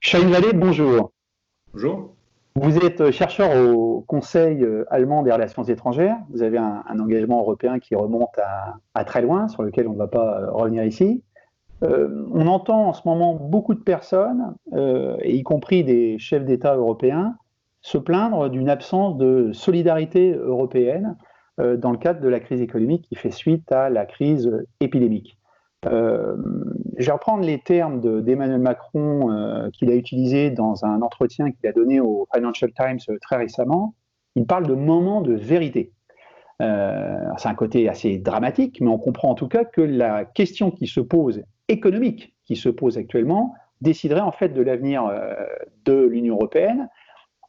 Shahin Vallée, bonjour. Bonjour. Vous êtes chercheur au Conseil allemand des relations étrangères. Vous avez un engagement européen qui remonte à très loin, sur lequel on ne va pas revenir ici. On entend en ce moment beaucoup de personnes, et y compris des chefs d'État européens, se plaindre d'une absence de solidarité européenne dans le cadre de la crise économique qui fait suite à la crise épidémique. Euh, je vais reprendre les termes d'Emmanuel Macron qu'il a utilisés dans un entretien qu'il a donné au Financial Times très récemment. Il parle de moment de vérité. C'est un côté assez dramatique, mais on comprend en tout cas que la question qui se pose, économique, qui se pose actuellement, déciderait en fait de l'avenir de l'Union européenne.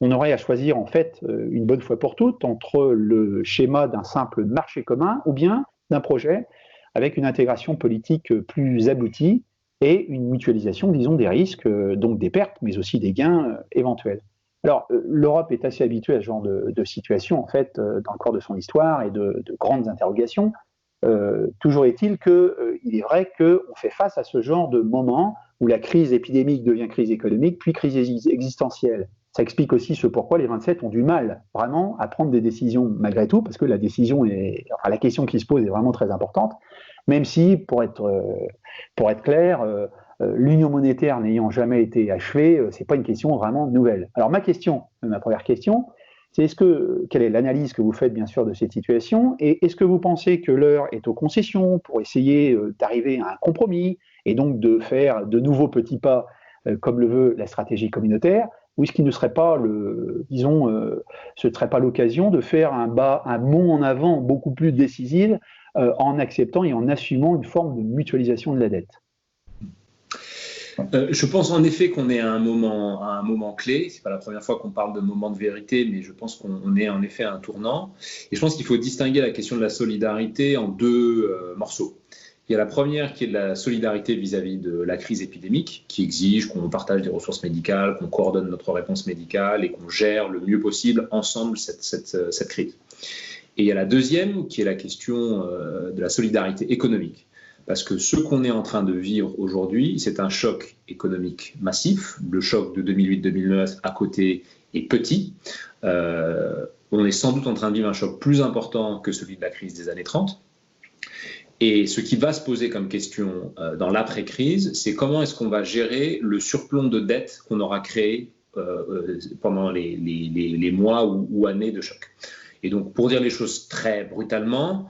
On aurait à choisir en fait une bonne fois pour toutes entre le schéma d'un simple marché commun ou bien d'un projet avec une intégration politique plus aboutie et une mutualisation, disons, des risques, donc des pertes, mais aussi des gains éventuels. Alors, l'Europe est assez habituée à ce genre de situation, en fait, dans le cours de son histoire et de grandes interrogations. Toujours est-il qu'il est vrai qu'on fait face à ce genre de moment où la crise épidémique devient crise économique, puis crise existentielle. Ça explique aussi ce pourquoi les 27 ont du mal vraiment à prendre des décisions malgré tout, parce que la question qui se pose est vraiment très importante, même si, pour être clair, l'union monétaire n'ayant jamais été achevée, ce n'est pas une question vraiment nouvelle. Alors ma première question, c'est quelle est l'analyse que vous faites bien sûr de cette situation, et est-ce que vous pensez que l'heure est aux concessions pour essayer d'arriver à un compromis et donc de faire de nouveaux petits pas comme le veut la stratégie communautaire, ou est-ce qu'il ne serait pas ce ne serait pas l'occasion de faire un bond en avant beaucoup plus décisif en acceptant et en assumant une forme de mutualisation de la dette? Je pense en effet qu'on est à un moment clé. C'est pas la première fois qu'on parle de moment de vérité, mais je pense qu'on est en effet à un tournant. Et je pense qu'il faut distinguer la question de la solidarité en deux morceaux. Il y a la première qui est de la solidarité vis-à-vis de la crise épidémique, qui exige qu'on partage des ressources médicales, qu'on coordonne notre réponse médicale et qu'on gère le mieux possible ensemble cette crise. Et il y a la deuxième qui est la question de la solidarité économique. Parce que ce qu'on est en train de vivre aujourd'hui, c'est un choc économique massif. Le choc de 2008-2009 à côté est petit. On est sans doute en train de vivre un choc plus important que celui de la crise des années 30. Et ce qui va se poser comme question dans l'après-crise, c'est comment est-ce qu'on va gérer le surplomb de dette qu'on aura créé pendant les mois ou années de choc. Et donc, pour dire les choses très brutalement,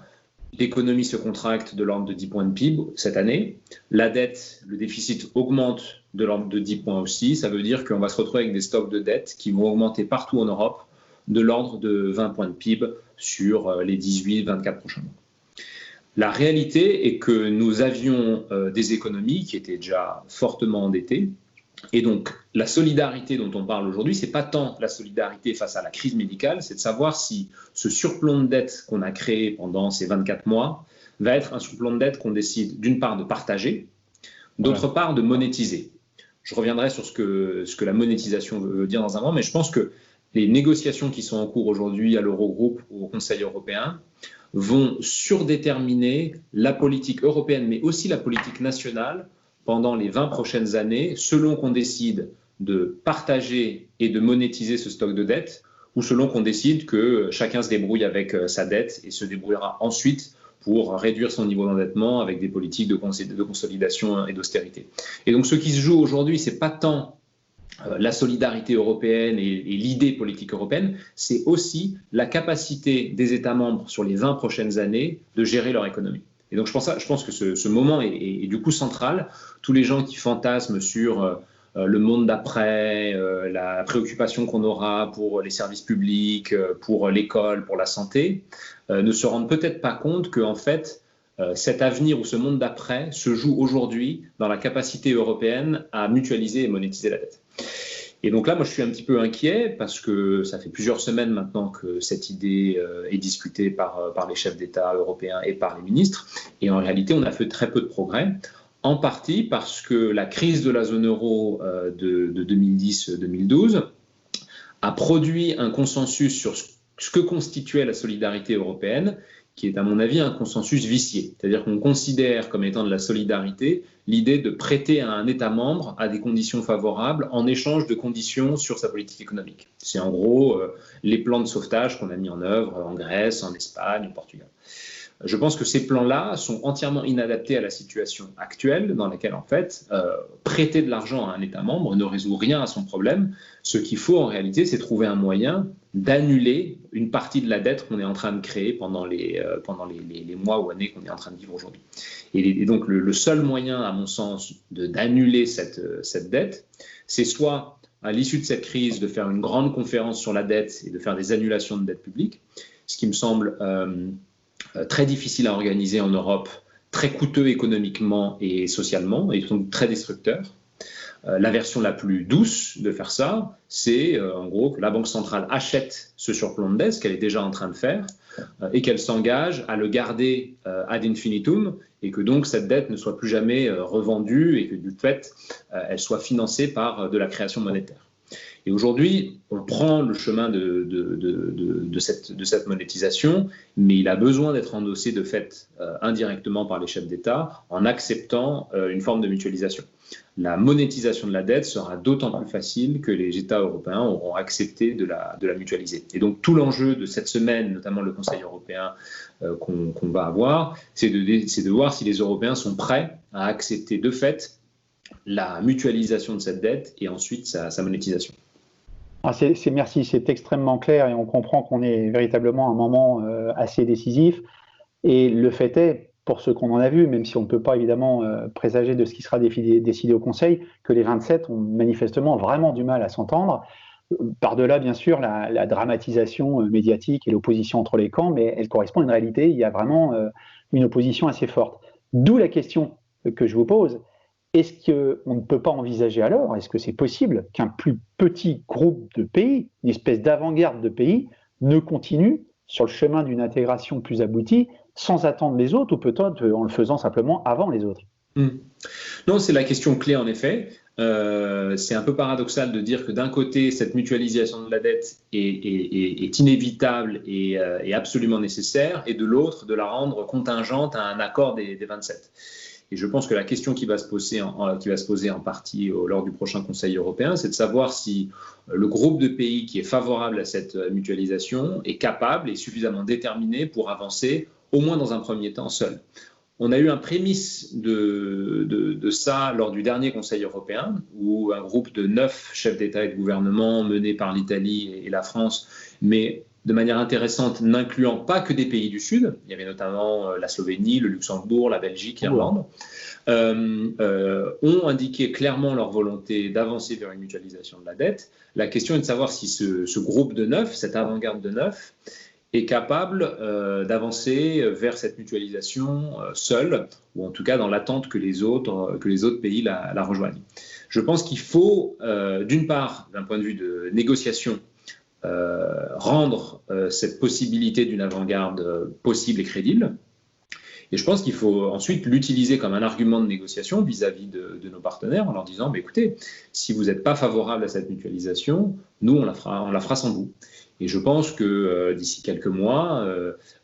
l'économie se contracte de l'ordre de 10 points de PIB cette année. La dette, le déficit augmente de l'ordre de 10 points aussi. Ça veut dire qu'on va se retrouver avec des stocks de dette qui vont augmenter partout en Europe de l'ordre de 20 points de PIB sur les 18-24 prochains mois. La réalité est que nous avions des économies qui étaient déjà fortement endettées. Et donc, la solidarité dont on parle aujourd'hui, ce n'est pas tant la solidarité face à la crise médicale, c'est de savoir si ce surplomb de dette qu'on a créé pendant ces 24 mois va être un surplomb de dette qu'on décide d'une part de partager, d'autre part de monétiser. Je reviendrai sur ce que la monétisation veut dire dans un moment, mais je pense que les négociations qui sont en cours aujourd'hui à l'Eurogroupe ou au Conseil européen vont surdéterminer la politique européenne, mais aussi la politique nationale pendant les 20 prochaines années, selon qu'on décide de partager et de monétiser ce stock de dette, ou selon qu'on décide que chacun se débrouille avec sa dette et se débrouillera ensuite pour réduire son niveau d'endettement avec des politiques de consolidation et d'austérité. Et donc ce qui se joue aujourd'hui, ce n'est pas tant la solidarité européenne et l'idée politique européenne, c'est aussi la capacité des États membres sur les 20 prochaines années de gérer leur économie. Et donc je pense que ce moment est du coup central. Tous les gens qui fantasment sur le monde d'après, la préoccupation qu'on aura pour les services publics, pour l'école, pour la santé, ne se rendent peut-être pas compte qu'en fait, cet avenir ou ce monde d'après se joue aujourd'hui dans la capacité européenne à mutualiser et monétiser la dette. Et donc là, moi, je suis un petit peu inquiet parce que ça fait plusieurs semaines maintenant que cette idée est discutée par les chefs d'État européens et par les ministres. Et en réalité, on a fait très peu de progrès, en partie parce que la crise de la zone euro de 2010-2012 a produit un consensus sur ce que constituait la solidarité européenne, qui est à mon avis un consensus vicié. C'est-à-dire qu'on considère comme étant de la solidarité l'idée de prêter à un État membre à des conditions favorables en échange de conditions sur sa politique économique. C'est en gros les plans de sauvetage qu'on a mis en œuvre en Grèce, en Espagne, au Portugal. Je pense que ces plans-là sont entièrement inadaptés à la situation actuelle dans laquelle, en fait, prêter de l'argent à un État membre ne résout rien à son problème. Ce qu'il faut, en réalité, c'est trouver un moyen d'annuler une partie de la dette qu'on est en train de créer pendant les mois ou années qu'on est en train de vivre aujourd'hui. Et donc, le seul moyen, à mon sens, d'annuler cette dette, c'est soit, à l'issue de cette crise, de faire une grande conférence sur la dette et de faire des annulations de dette publique, ce qui me semble très difficile à organiser en Europe, très coûteux économiquement et socialement, et donc très destructeur. La version la plus douce de faire ça, c'est en gros que la Banque centrale achète ce surplomb de dette, ce qu'elle est déjà en train de faire, et qu'elle s'engage à le garder ad infinitum, et que donc cette dette ne soit plus jamais revendue, et que du fait, elle soit financée par de la création monétaire. Et aujourd'hui, on prend le chemin de cette monétisation, mais il a besoin d'être endossé de fait indirectement par les chefs d'État en acceptant une forme de mutualisation. La monétisation de la dette sera d'autant plus facile que les États européens auront accepté de la mutualiser. Et donc tout l'enjeu de cette semaine, notamment le Conseil européen qu'on va avoir, c'est de voir si les Européens sont prêts à accepter de fait la mutualisation de cette dette et ensuite sa monétisation. Merci, c'est extrêmement clair et on comprend qu'on est véritablement à un moment assez décisif. Et le fait est, pour ce qu'on en a vu, même si on ne peut pas évidemment présager de ce qui sera décidé au Conseil, que les 27 ont manifestement vraiment du mal à s'entendre. Par-delà, bien sûr, la dramatisation médiatique et l'opposition entre les camps, mais elle correspond à une réalité. Il y a vraiment une opposition assez forte. D'où la question que je vous pose. Est-ce qu'on ne peut pas envisager alors, est-ce que c'est possible qu'un plus petit groupe de pays, une espèce d'avant-garde de pays, ne continue sur le chemin d'une intégration plus aboutie sans attendre les autres ou peut-être en le faisant simplement avant les autres? Non, c'est la question clé en effet. C'est un peu paradoxal de dire que d'un côté, cette mutualisation de la dette est inévitable et absolument nécessaire, et de l'autre, de la rendre contingente à un accord des 27. Et je pense que la question qui va se poser en partie lors du prochain Conseil européen, c'est de savoir si le groupe de pays qui est favorable à cette mutualisation est capable et suffisamment déterminé pour avancer, au moins dans un premier temps, seul. On a eu un prémisse de ça lors du dernier Conseil européen, où un groupe de 9 chefs d'État et de gouvernement menés par l'Italie et la France, mais de manière intéressante, n'incluant pas que des pays du Sud, il y avait notamment la Slovénie, le Luxembourg, la Belgique, l'Irlande, ont indiqué clairement leur volonté d'avancer vers une mutualisation de la dette. La question est de savoir si ce groupe de 9, cette avant-garde de 9, est capable d'avancer vers cette mutualisation seul, ou en tout cas dans l'attente que les autres pays la rejoignent. Je pense qu'il faut, d'une part, d'un point de vue de négociation, rendre cette possibilité d'une avant-garde possible et crédible. Et je pense qu'il faut ensuite l'utiliser comme un argument de négociation vis-à-vis de nos partenaires en leur disant écoutez, si vous n'êtes pas favorable à cette mutualisation, nous, on la fera sans vous. Et je pense que d'ici quelques mois,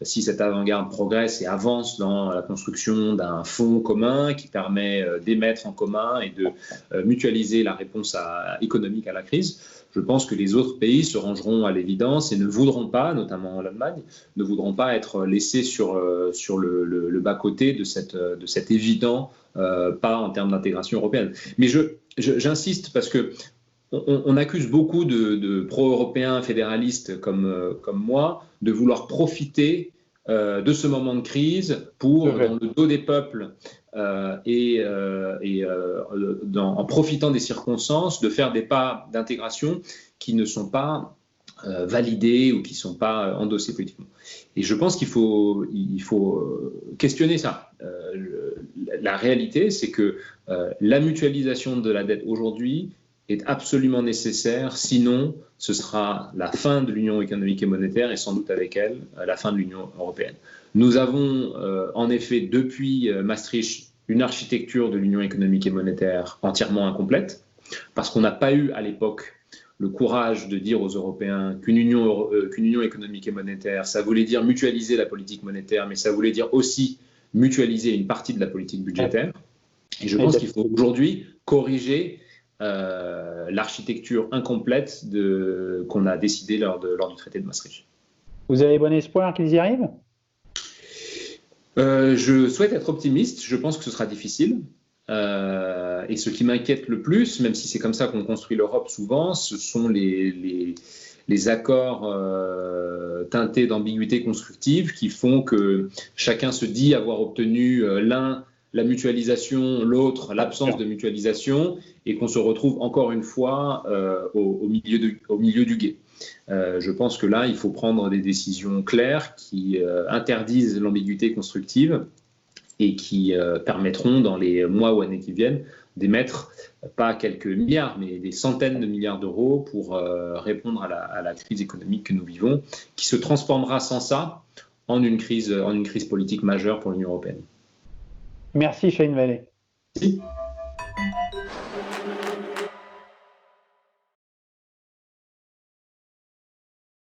si cette avant-garde progresse et avance dans la construction d'un fonds commun qui permet d'émettre en commun et de mutualiser la réponse économique à la crise, je pense que les autres pays se rangeront à l'évidence et ne voudront pas, notamment l'Allemagne, ne voudront pas être laissés sur le bas-côté de cet évident pas en termes d'intégration européenne. Mais j'insiste parce que on accuse beaucoup de pro-européens fédéralistes comme moi de vouloir profiter de ce moment de crise pour, dans le dos des peuples en profitant des circonstances, de faire des pas d'intégration qui ne sont pas validés ou qui ne sont pas endossés politiquement. Et je pense qu'il faut questionner ça. La réalité, c'est que la mutualisation de la dette aujourd'hui est absolument nécessaire, sinon ce sera la fin de l'Union économique et monétaire et sans doute avec elle la fin de l'Union européenne. Nous avons en effet depuis Maastricht une architecture de l'Union économique et monétaire entièrement incomplète parce qu'on n'a pas eu à l'époque le courage de dire aux Européens qu'une union économique et monétaire, ça voulait dire mutualiser la politique monétaire, mais ça voulait dire aussi mutualiser une partie de la politique budgétaire. Et je pense qu'il faut aujourd'hui corriger l'architecture incomplète qu'on a décidée lors du traité de Maastricht. Vous avez bon espoir qu'ils y arrivent ? Je souhaite être optimiste. Je pense que ce sera difficile. Et ce qui m'inquiète le plus, même si c'est comme ça qu'on construit l'Europe souvent, ce sont les accords teintés d'ambiguïté constructive qui font que chacun se dit avoir obtenu l'un la mutualisation, l'autre l'absence de mutualisation, et qu'on se retrouve encore une fois au milieu du gué. Je pense que là, il faut prendre des décisions claires qui interdisent l'ambiguïté constructive et qui permettront dans les mois ou années qui viennent d'émettre pas quelques milliards, mais des centaines de milliards d'euros pour répondre à la crise économique que nous vivons, qui se transformera sans ça en une crise politique majeure pour l'Union européenne. Merci Shane Vallée. Merci.